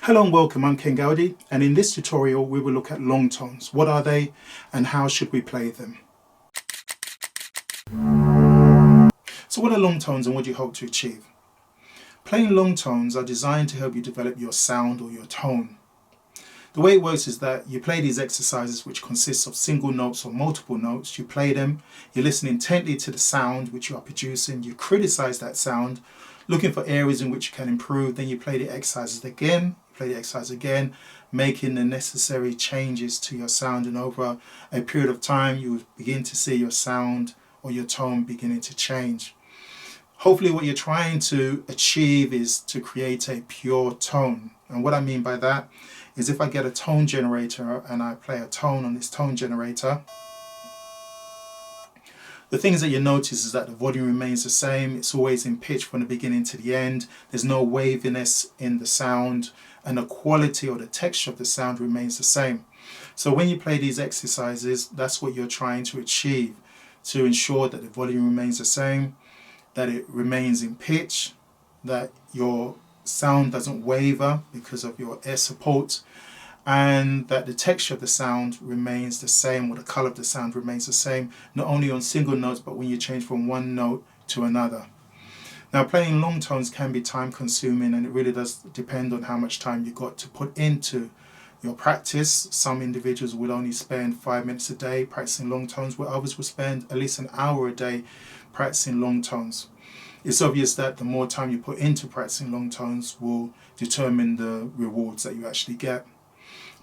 Hello and welcome, I'm Ken Gowdy, and in this tutorial we will look at long tones. What are they and how should we play them? So what are long tones and what do you hope to achieve? Playing long tones are designed to help you develop your sound or your tone. The way it works is that you play these exercises which consists of single notes or multiple notes. You play them, you listen intently to the sound which you are producing, you criticize that sound, looking for areas in which you can improve, then you play the exercises again, making the necessary changes to your sound, and over a period of time you will begin to see your sound or your tone beginning to change. Hopefully what you're trying to achieve is to create a pure tone. And what I mean by that is if I get a tone generator and I play a tone on this tone generator, the things that you notice is that the volume remains the same. It's always in pitch from the beginning to the end. There's no waviness in the sound, and the quality or the texture of the sound remains the same. So when you play these exercises, that's what you're trying to achieve, to ensure that the volume remains the same, that it remains in pitch, that your sound doesn't waver because of your air support, and that the texture of the sound remains the same, or the color of the sound remains the same, not only on single notes but when you change from one note to another. Now, playing long tones can be time consuming, and it really does depend on how much time you got to put into your practice. Some individuals will only spend 5 minutes a day practicing long tones, where others will spend at least an hour a day practicing long tones. It's obvious that the more time you put into practicing long tones will determine the rewards that you actually get.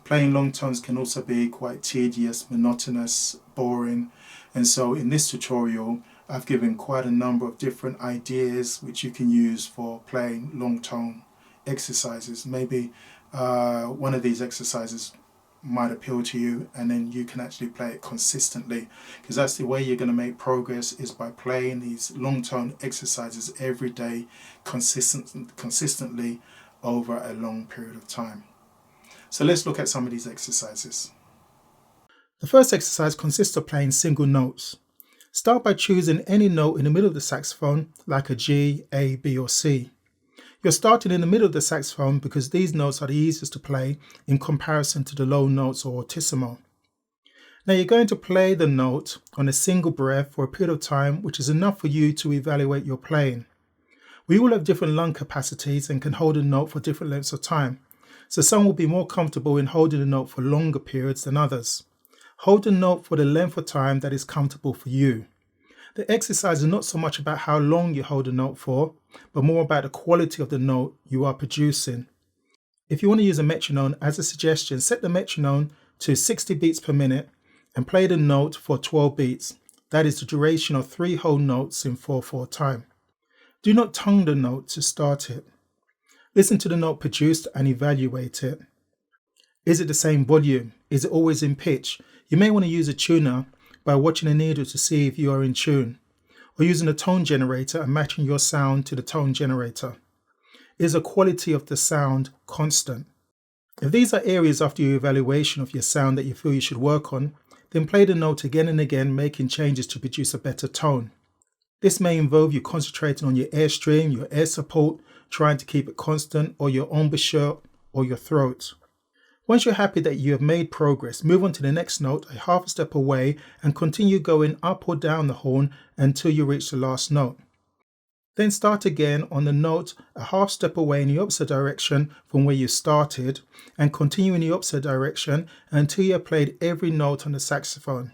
Playing long tones can also be quite tedious, monotonous, boring, and so in this tutorial I've given quite a number of different ideas which you can use for playing long tone exercises. Maybe one of these exercises might appeal to you, and then you can actually play it consistently, because that's the way you're going to make progress, is by playing these long tone exercises every day consistently over a long period of time. So let's look at some of these exercises. The first exercise consists of playing single notes. Start by choosing any note in the middle of the saxophone, like a G, A, B or C. You're starting in the middle of the saxophone because these notes are the easiest to play in comparison to the low notes or altissimo. Now you're going to play the note on a single breath for a period of time, which is enough for you to evaluate your playing. We all have different lung capacities and can hold a note for different lengths of time. So some will be more comfortable in holding a note for longer periods than others. Hold the note for the length of time that is comfortable for you. The exercise is not so much about how long you hold a note for, but more about the quality of the note you are producing. If you want to use a metronome as a suggestion, set the metronome to 60 beats per minute and play the note for 12 beats. That is the duration of 3 whole notes in 4/4 time. Do not tongue the note to start it. Listen to the note produced and evaluate it. Is it the same volume? Is it always in pitch? You may want to use a tuner by watching the needle to see if you are in tune, or using a tone generator and matching your sound to the tone generator. Is the quality of the sound constant? If these are areas after your evaluation of your sound that you feel you should work on, then play the note again and again, making changes to produce a better tone. This may involve you concentrating on your airstream, your air support, trying to keep it constant, or your embouchure or your throat. Once you're happy that you have made progress, move on to the next note a half a step away and continue going up or down the horn until you reach the last note. Then start again on the note a half step away in the opposite direction from where you started, and continue in the opposite direction until you have played every note on the saxophone.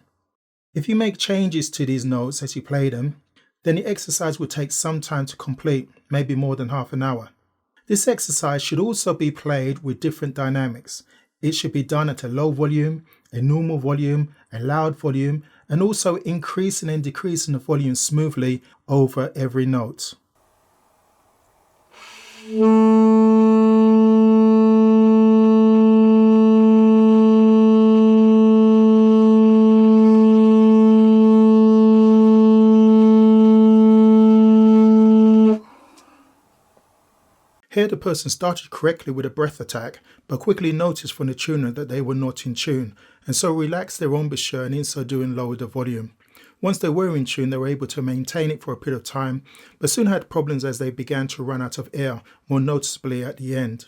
If you make changes to these notes as you play them, then the exercise will take some time to complete, maybe more than half an hour. This exercise should also be played with different dynamics. It should be done at a low volume, a normal volume, a loud volume, and also increasing and decreasing the volume smoothly over every note. Here the person started correctly with a breath attack, but quickly noticed from the tuner that they were not in tune, and so relaxed their embouchure and in so doing lowered the volume. Once they were in tune, they were able to maintain it for a period of time, but soon had problems as they began to run out of air, more noticeably at the end.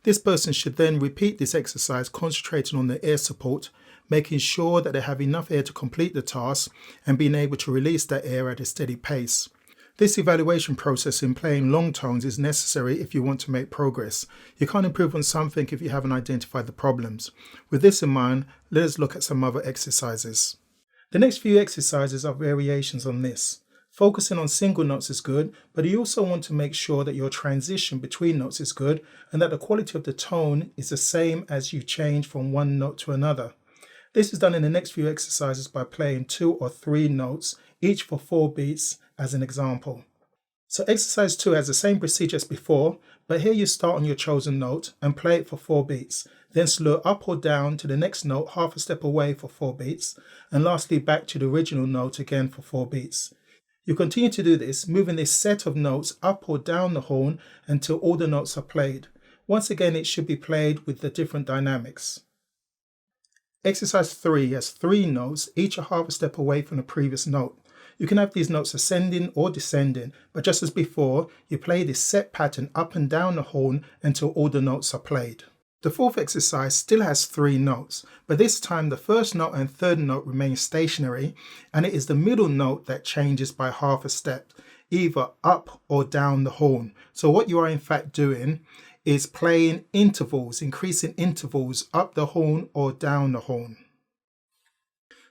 This person should then repeat this exercise concentrating on the air support, making sure that they have enough air to complete the task and being able to release that air at a steady pace. This evaluation process in playing long tones is necessary if you want to make progress. You can't improve on something if you haven't identified the problems. With this in mind, let us look at some other exercises. The next few exercises are variations on this. Focusing on single notes is good, but you also want to make sure that your transition between notes is good and that the quality of the tone is the same as you change from one note to another. This is done in the next few exercises by playing 2 or 3 notes, each for 4 beats as an example. So exercise 2 has the same procedure as before, but here you start on your chosen note and play it for 4 beats, then slow up or down to the next note half a step away for 4 beats, and lastly back to the original note again for 4 beats. You continue to do this, moving this set of notes up or down the horn until all the notes are played. Once again, it should be played with the different dynamics. Exercise 3 has 3 notes, each a half a step away from the previous note. You can have these notes ascending or descending, but just as before, you play this set pattern up and down the horn until all the notes are played. The fourth exercise still has 3 notes, but this time the first note and third note remain stationary, and it is the middle note that changes by half a step, either up or down the horn. So what you are in fact doing is playing intervals, increasing intervals up the horn or down the horn.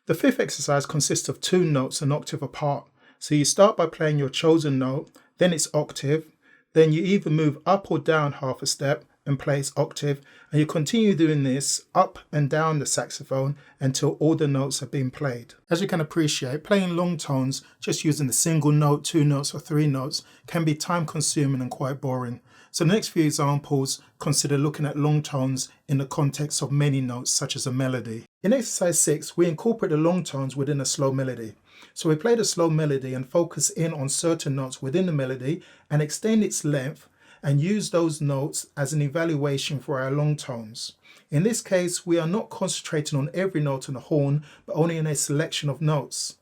The fifth exercise consists of 2 notes an octave apart. So you start by playing your chosen note, then its octave, then you either move up or down half a step and play its octave, and you continue doing this up and down the saxophone until all the notes have been played. As you can appreciate, playing long tones just using a single note, 2 notes or 3 notes can be time consuming and quite boring. So the next few examples consider looking at long tones in the context of many notes such as a melody. In exercise 6, we incorporate the long tones within a slow melody. So we play the slow melody and focus in on certain notes within the melody and extend its length and use those notes as an evaluation for our long tones. In this case, we are not concentrating on every note on the horn, but only on a selection of notes.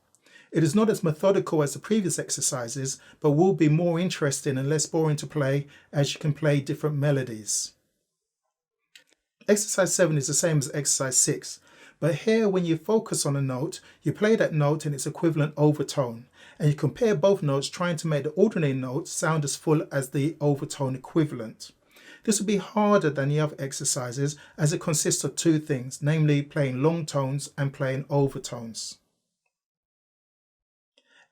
It is not as methodical as the previous exercises, but will be more interesting and less boring to play as you can play different melodies. Exercise 7 is the same as exercise 6, but here when you focus on a note, you play that note in its equivalent overtone, and you compare both notes trying to make the alternating note sound as full as the overtone equivalent. This will be harder than the other exercises as it consists of 2 things, namely playing long tones and playing overtones.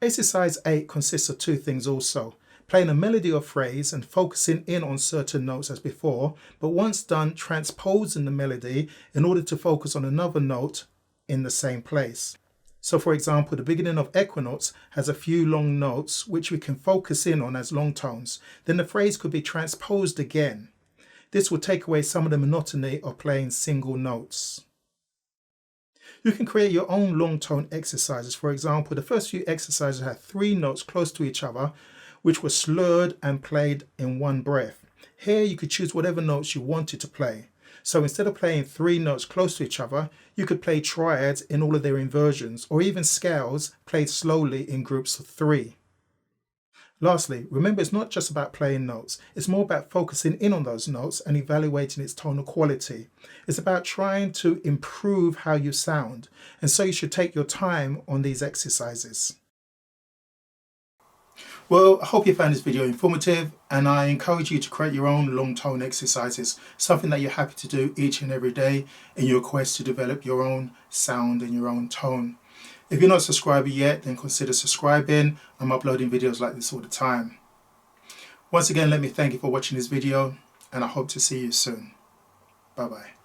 Exercise 8 consists of 2 things also, playing a melody or phrase and focusing in on certain notes as before, but once done, transposing the melody in order to focus on another note in the same place. So for example, the beginning of Equinox has a few long notes which we can focus in on as long tones. Then the phrase could be transposed again. This will take away some of the monotony of playing single notes. You can create your own long tone exercises. For example, the first few exercises had 3 notes close to each other, which were slurred and played in one breath. Here you could choose whatever notes you wanted to play. So instead of playing 3 notes close to each other, you could play triads in all of their inversions, or even scales played slowly in groups of 3. Lastly, remember it's not just about playing notes, it's more about focusing in on those notes and evaluating its tonal quality. It's about trying to improve how you sound, and so you should take your time on these exercises. Well, I hope you found this video informative, and I encourage you to create your own long tone exercises, something that you're happy to do each and every day in your quest to develop your own sound and your own tone. If you're not a subscriber yet, then consider subscribing. I'm uploading videos like this all the time. Once again, let me thank you for watching this video, and I hope to see you soon. Bye bye.